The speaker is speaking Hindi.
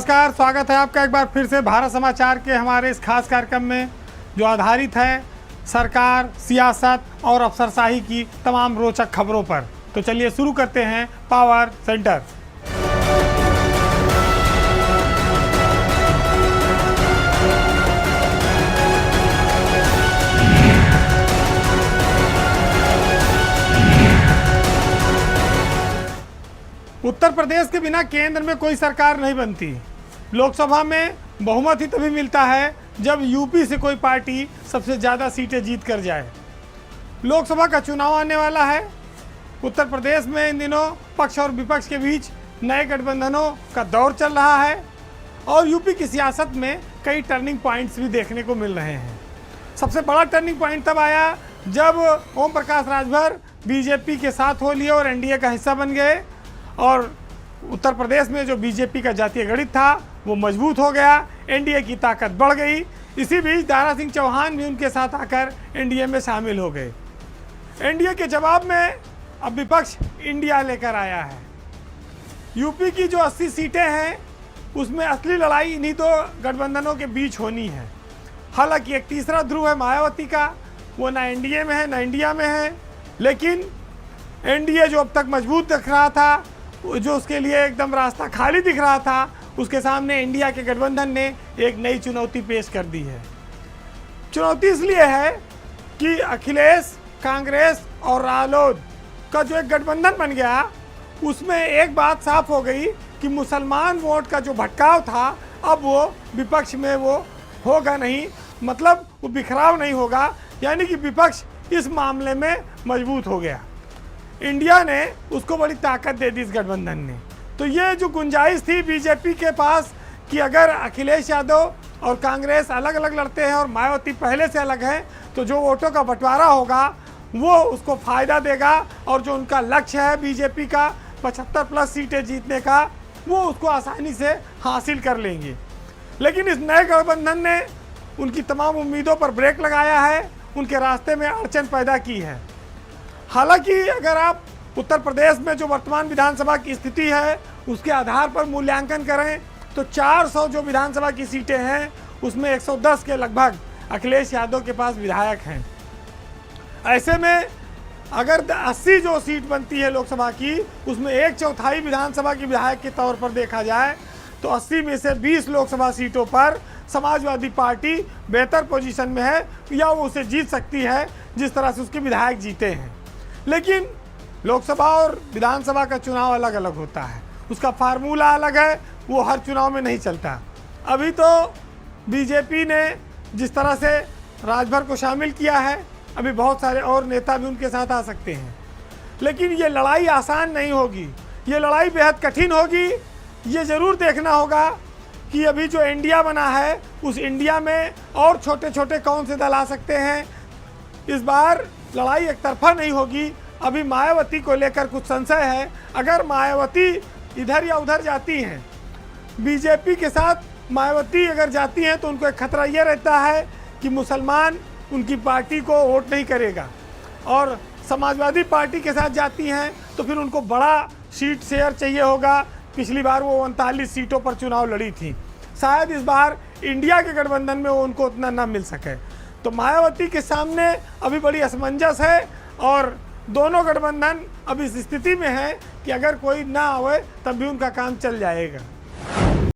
नमस्कार, स्वागत है आपका एक बार फिर से भारत समाचार के हमारे इस खास कार्यक्रम में जो आधारित है सरकार, सियासत और अफसरशाही की तमाम रोचक खबरों पर। तो चलिए शुरू करते हैं पावर सेंटर। उत्तर प्रदेश के बिना केंद्र में कोई सरकार नहीं बनती। लोकसभा में बहुमत ही तभी मिलता है जब यूपी से कोई पार्टी सबसे ज़्यादा सीटें जीत कर जाए। लोकसभा का चुनाव आने वाला है। उत्तर प्रदेश में इन दिनों पक्ष और विपक्ष के बीच नए गठबंधनों का दौर चल रहा है और यूपी की सियासत में कई टर्निंग पॉइंट्स भी देखने को मिल रहे हैं। सबसे बड़ा टर्निंग पॉइंट तब आया जब ओम प्रकाश राजभर बीजेपी के साथ हो लिए और एनडीए का हिस्सा बन गए और उत्तर प्रदेश में जो बीजेपी का जातीय गणित था वो मजबूत हो गया, एनडीए की ताकत बढ़ गई। इसी बीच दारा सिंह चौहान भी उनके साथ आकर एनडीए में शामिल हो गए। एनडीए के जवाब में अब विपक्ष इंडिया लेकर आया है। यूपी की जो 80 सीटें हैं उसमें असली लड़ाई इन्हीं दो गठबंधनों के बीच होनी है। हालांकि एक तीसरा ध्रुव है मायावती का, वो ना एनडीए में है ना इंडिया में है, लेकिन एनडीए जो अब तक मजबूत दिख रहा था, जो उसके लिए एकदम रास्ता खाली दिख रहा था, उसके सामने इंडिया के गठबंधन ने एक नई चुनौती पेश कर दी है। चुनौती इसलिए है कि अखिलेश, कांग्रेस और रालोद का जो एक गठबंधन बन गया उसमें एक बात साफ हो गई कि मुसलमान वोट का जो भटकाव था अब वो विपक्ष में वो होगा नहीं, मतलब वो बिखराव नहीं होगा, यानी कि विपक्ष इस मामले में मजबूत हो गया। इंडिया ने उसको बड़ी ताकत दे दी इस गठबंधन ने। तो ये जो गुंजाइश थी बीजेपी के पास कि अगर अखिलेश यादव और कांग्रेस अलग अलग लड़ते हैं और मायावती पहले से अलग है तो जो वोटों का बंटवारा होगा वो उसको फ़ायदा देगा और जो उनका लक्ष्य है बीजेपी का 75+ सीटें जीतने का, वो उसको आसानी से हासिल कर लेंगे। लेकिन इस नए गठबंधन ने उनकी तमाम उम्मीदों पर ब्रेक लगाया है, उनके रास्ते में अड़चन पैदा की है। हालांकि अगर आप उत्तर प्रदेश में जो वर्तमान विधानसभा की स्थिति है उसके आधार पर मूल्यांकन करें तो 400 जो विधानसभा की सीटें हैं उसमें 110 के लगभग अखिलेश यादव के पास विधायक हैं। ऐसे में अगर 80 जो सीट बनती है लोकसभा की उसमें 1/4 विधानसभा की विधायक के तौर पर देखा जाए तो 80 में से 20 लोकसभा सीटों पर समाजवादी पार्टी बेहतर पोजीशन में है या वो उसे जीत सकती है जिस तरह से उसके विधायक जीते हैं। लेकिन लोकसभा और विधानसभा का चुनाव अलग अलग होता है, उसका फार्मूला अलग है, वो हर चुनाव में नहीं चलता। अभी तो बीजेपी ने जिस तरह से राजभर को शामिल किया है, अभी बहुत सारे और नेता भी उनके साथ आ सकते हैं, लेकिन ये लड़ाई आसान नहीं होगी, ये लड़ाई बेहद कठिन होगी। ये ज़रूर देखना होगा कि अभी जो इंडिया बना है उस इंडिया में और छोटे छोटे कौन से दल आ सकते हैं। इस बार लड़ाई एक तरफा नहीं होगी। अभी मायावती को लेकर कुछ संशय है। अगर मायावती इधर या उधर जाती हैं, बीजेपी के साथ मायावती अगर जाती हैं तो उनको एक खतरा ये रहता है कि मुसलमान उनकी पार्टी को वोट नहीं करेगा, और समाजवादी पार्टी के साथ जाती हैं तो फिर उनको बड़ा सीट शेयर चाहिए होगा। पिछली बार वो 39 सीटों पर चुनाव लड़ी थी, शायद इस बार इंडिया के गठबंधन में वो उनको उतना ना मिल सके। तो मायावती के सामने अभी बड़ी असमंजस है और दोनों गठबंधन अब इस स्थिति में है कि अगर कोई ना आए तब भी उनका काम चल जाएगा।